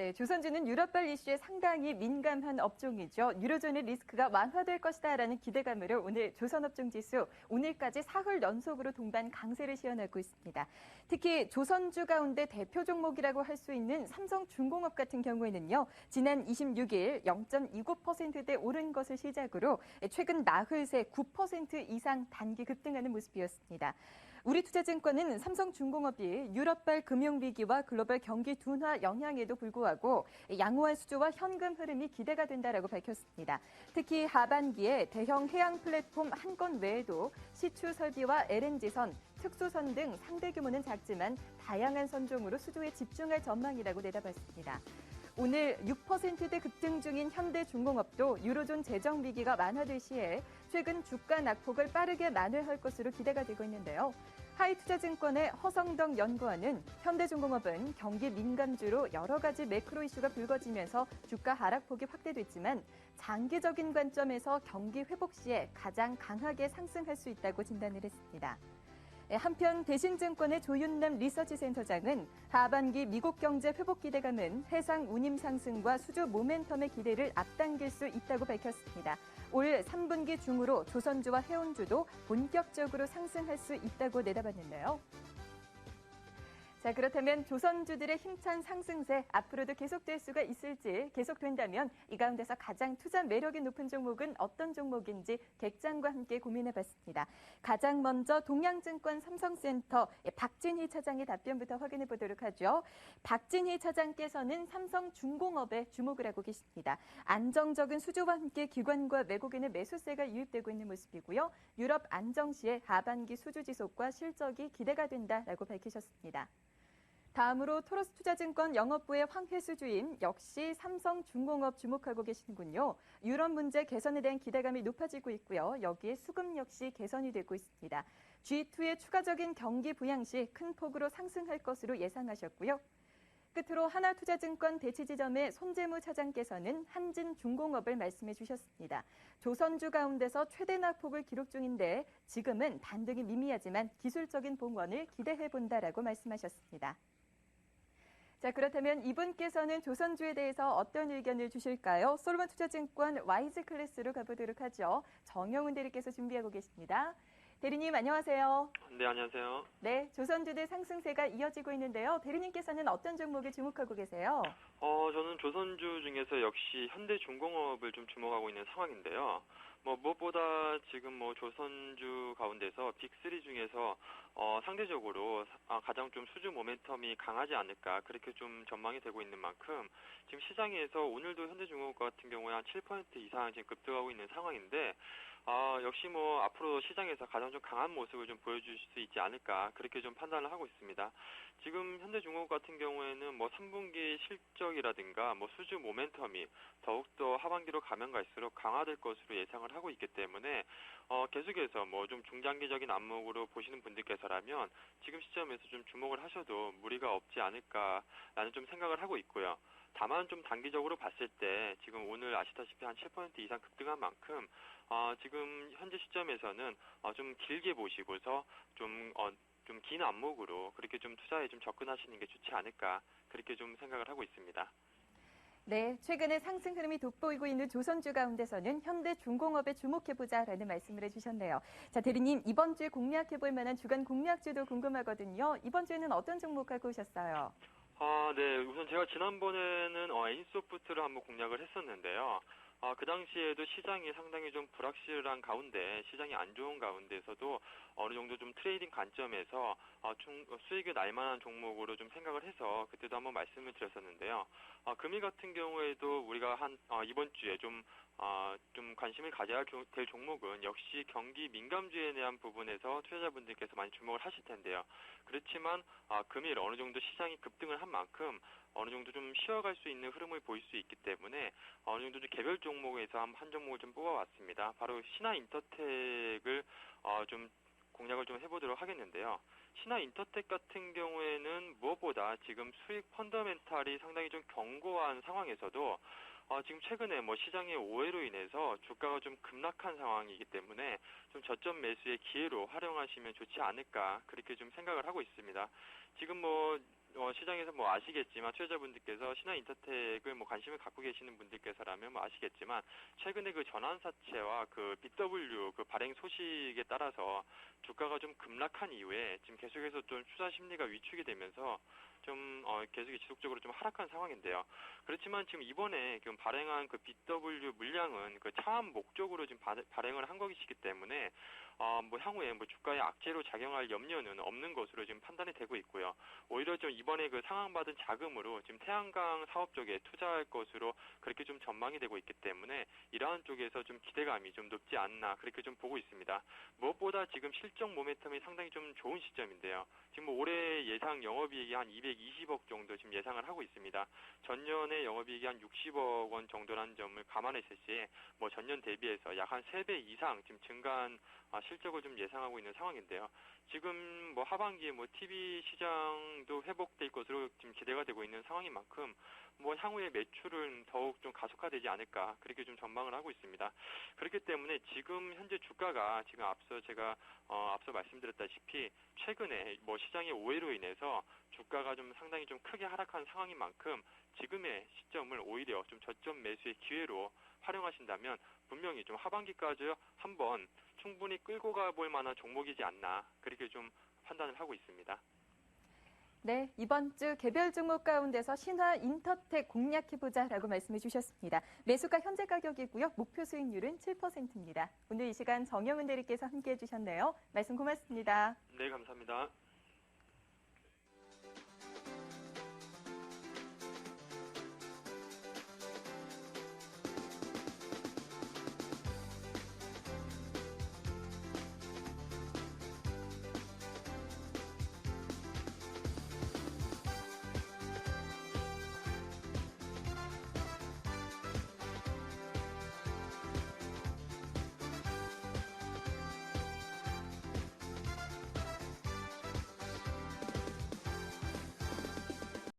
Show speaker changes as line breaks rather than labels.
네, 조선주는 유럽발 이슈에 상당히 민감한 업종이죠. 유로존의 리스크가 완화될 것이다라는 기대감으로 오늘 조선업종지수 오늘까지 사흘 연속으로 동반 강세를 시현하고 있습니다. 특히 조선주 가운데 대표 종목이라고 할 수 있는 삼성중공업 같은 경우에는요. 지난 26일 0.29%대 오른 것을 시작으로 최근 나흘 새 9% 이상 단기 급등하는 모습이었습니다. 우리투자증권은 삼성중공업이 유럽발 금융위기와 글로벌 경기 둔화 영향에도 불구하고 양호한 수주와 현금 흐름이 기대가 된다라고 밝혔습니다. 특히 하반기에 대형 해양 플랫폼 한 건 외에도 시추 설비와 LNG선, 특수선 등 상대 규모는 작지만 다양한 선종으로 수주에 집중할 전망이라고 내다봤습니다. 오늘 6%대 급등 중인 현대중공업도 유로존 재정 위기가 완화될 시에 최근 주가 낙폭을 빠르게 만회할 것으로 기대가 되고 있는데요. 하이투자증권의 허성덕 연구원은 현대중공업은 경기 민감주로 여러 가지 매크로 이슈가 불거지면서 주가 하락폭이 확대됐지만 장기적인 관점에서 경기 회복 시에 가장 강하게 상승할 수 있다고 진단을 했습니다. 한편 대신증권의 조윤남 리서치센터장은 하반기 미국 경제 회복 기대감은 해상 운임 상승과 수주 모멘텀의 기대를 앞당길 수 있다고 밝혔습니다. 올 3분기 중으로 조선주와 해운주도 본격적으로 상승할 수 있다고 내다봤는데요. 자, 그렇다면 조선주들의 힘찬 상승세 앞으로도 계속될 수가 있을지, 계속된다면 이 가운데서 가장 투자 매력이 높은 종목은 어떤 종목인지 객장과 함께 고민해봤습니다. 가장 먼저 동양증권 삼성센터 박진희 차장의 답변부터 확인해 보도록 하죠. 박진희 차장께서는 삼성중공업에 주목을 하고 계십니다. 안정적인 수주와 함께 기관과 외국인의 매수세가 유입되고 있는 모습이고요. 유럽 안정시의 하반기 수주 지속과 실적이 기대가 된다라고 밝히셨습니다. 다음으로 토로스투자증권 영업부의 황혜수 주임 역시 삼성중공업 주목하고 계시는군요. 유럽 문제 개선에 대한 기대감이 높아지고 있고요. 여기에 수급 역시 개선이 되고 있습니다. G2의 추가적인 경기 부양 시 큰 폭으로 상승할 것으로 예상하셨고요. 끝으로 하나투자증권 대치지점의 손재무 차장께서는 한진중공업을 말씀해 주셨습니다. 조선주 가운데서 최대 낙폭을 기록 중인데 지금은 반등이 미미하지만 기술적인 봉헌을 기대해본다라고 말씀하셨습니다. 자, 그렇다면 이분께서는 조선주에 대해서 어떤 의견을 주실까요? 솔로몬투자증권 와이즈클래스로 가보도록 하죠. 정영훈 대리께서 준비하고 계십니다. 대리님 안녕하세요.
네, 안녕하세요.
네, 조선주들 상승세가 이어지고 있는데요. 대리님께서는 어떤 종목에 주목하고 계세요?
저는 조선주 중에서 역시 현대중공업을 좀 주목하고 있는 상황인데요. 무엇보다 지금 조선주 가운데서 빅3 중에서 상대적으로 가장 좀 수주 모멘텀이 강하지 않을까 그렇게 좀 전망이 되고 있는 만큼 지금 시장에서 오늘도 현대중공업 같은 경우에 한 7% 이상 지금 급등하고 있는 상황인데 역시 앞으로 시장에서 가장 좀 강한 모습을 좀 보여줄 수 있지 않을까 그렇게 좀 판단을 하고 있습니다. 지금 현대중공업 같은 경우에는 3분기 실적이라든가 수주 모멘텀이 더욱더 하반기로 가면 갈수록 강화될 것으로 예상을 하고 있기 때문에 계속해서 좀 중장기적인 안목으로 보시는 분들께서라면 지금 시점에서 좀 주목을 하셔도 무리가 없지 않을까라는 좀 생각을 하고 있고요. 다만 좀 단기적으로 봤을 때 지금 오늘 아시다시피 한 7% 이상 급등한 만큼 지금 현재 시점에서는 좀 길게 보시고서 좀 긴 안목으로 그렇게 좀 투자에 좀 접근하시는 게 좋지 않을까 그렇게 좀 생각을 하고 있습니다.
네, 최근에 상승 흐름이 돋보이고 있는 조선주 가운데서는 현대중공업에 주목해보자라는 말씀을 해주셨네요. 자, 대리님 이번 주에 공략해볼 만한 주간 공략주도 궁금하거든요. 이번 주에는 어떤 종목 갖고 오셨어요?
네, 우선 제가 지난번에는 에인소프트를 한번 공략을 했었는데요. 그 당시에도 시장이 상당히 좀 불확실한 가운데, 시장이 안 좋은 가운데서도 어느 정도 좀 트레이딩 관점에서 수익이 날 만한 종목으로 좀 생각을 해서 그때도 한번 말씀을 드렸었는데요. 금일 같은 경우에도 우리가 이번 주에 좀 관심을 가져야 될 종목은 역시 경기 민감주에 대한 부분에서 투자자분들께서 많이 주목을 하실 텐데요. 그렇지만 금일 어느 정도 시장이 급등을 한 만큼 어느 정도 좀 쉬어갈 수 있는 흐름을 보일 수 있기 때문에 어느 정도 좀 개별 종목에서 한 종목을 좀 뽑아왔습니다. 바로 신한인터텍을 좀 공략을 좀 해보도록 하겠는데요. 신한인터텍 같은 경우에는 무엇보다 지금 수익 펀더멘탈이 상당히 좀 견고한 상황에서도 지금 최근에 시장의 오해로 인해서 주가가 좀 급락한 상황이기 때문에 좀 저점 매수의 기회로 활용하시면 좋지 않을까 그렇게 좀 생각을 하고 있습니다. 지금 시장에서 뭐 아시겠지만 투자자분들께서 신한인터텍을 뭐 관심을 갖고 계시는 분들께서라면 뭐 아시겠지만 최근에 그 전환사채와 그 BW 그 발행 소식에 따라서 주가가 좀 급락한 이후에 지금 계속해서 좀 투자 심리가 위축이 되면서 좀 계속 지속적으로 좀 하락한 상황인데요. 그렇지만 지금 이번에 지금 발행한 그 BW 물량은 그 차압 목적으로 지금 발행을 한 것이기 때문에 뭐 향후에 뭐 주가에 악재로 작용할 염려는 없는 것으로 지금 판단이 되고 있고요. 오히려 좀 이번에 그 상환받은 자금으로 지금 태양광 사업 쪽에 투자할 것으로 그렇게 좀 전망이 되고 있기 때문에 이러한 쪽에서 좀 기대감이 좀 높지 않나 그렇게 좀 보고 있습니다. 무엇보다 지금 실적 모멘텀이 상당히 좀 좋은 시점인데요. 지금 뭐 올해 예상 영업이익이 한 220억 정도 지금 예상을 하고 있습니다. 전년에 영업이익이 한 60억 원 정도라는 점을 감안했을 시 뭐 전년 대비해서 약 한 3배 이상 지금 증가한 실적을 좀 예상하고 있는 상황인데요. 지금 뭐 하반기에 뭐 TV 시장도 회복될 것으로 지금 기대가 되고 있는 상황인 만큼 뭐 향후에 매출은 더욱 좀 가속화되지 않을까 그렇게 좀 전망을 하고 있습니다. 그렇기 때문에 지금 현재 주가가 지금 앞서 말씀드렸다시피 최근에 뭐 시장의 오해로 인해서 주가가 좀 상당히 좀 크게 하락한 상황인 만큼 지금의 시점을 오히려 좀 저점 매수의 기회로 활용하신다면 분명히 좀 하반기까지 한번 충분히 끌고 가볼 만한 종목이지 않나 그렇게 좀 판단을 하고 있습니다.
네, 이번 주 개별 종목 가운데서 신한인터텍 공략해보자라고 말씀해 주셨습니다. 매수가 현재 가격이고요. 목표 수익률은 7%입니다. 오늘 이 시간 정영은 대리께서 함께해 주셨네요. 말씀 고맙습니다.
네, 감사합니다.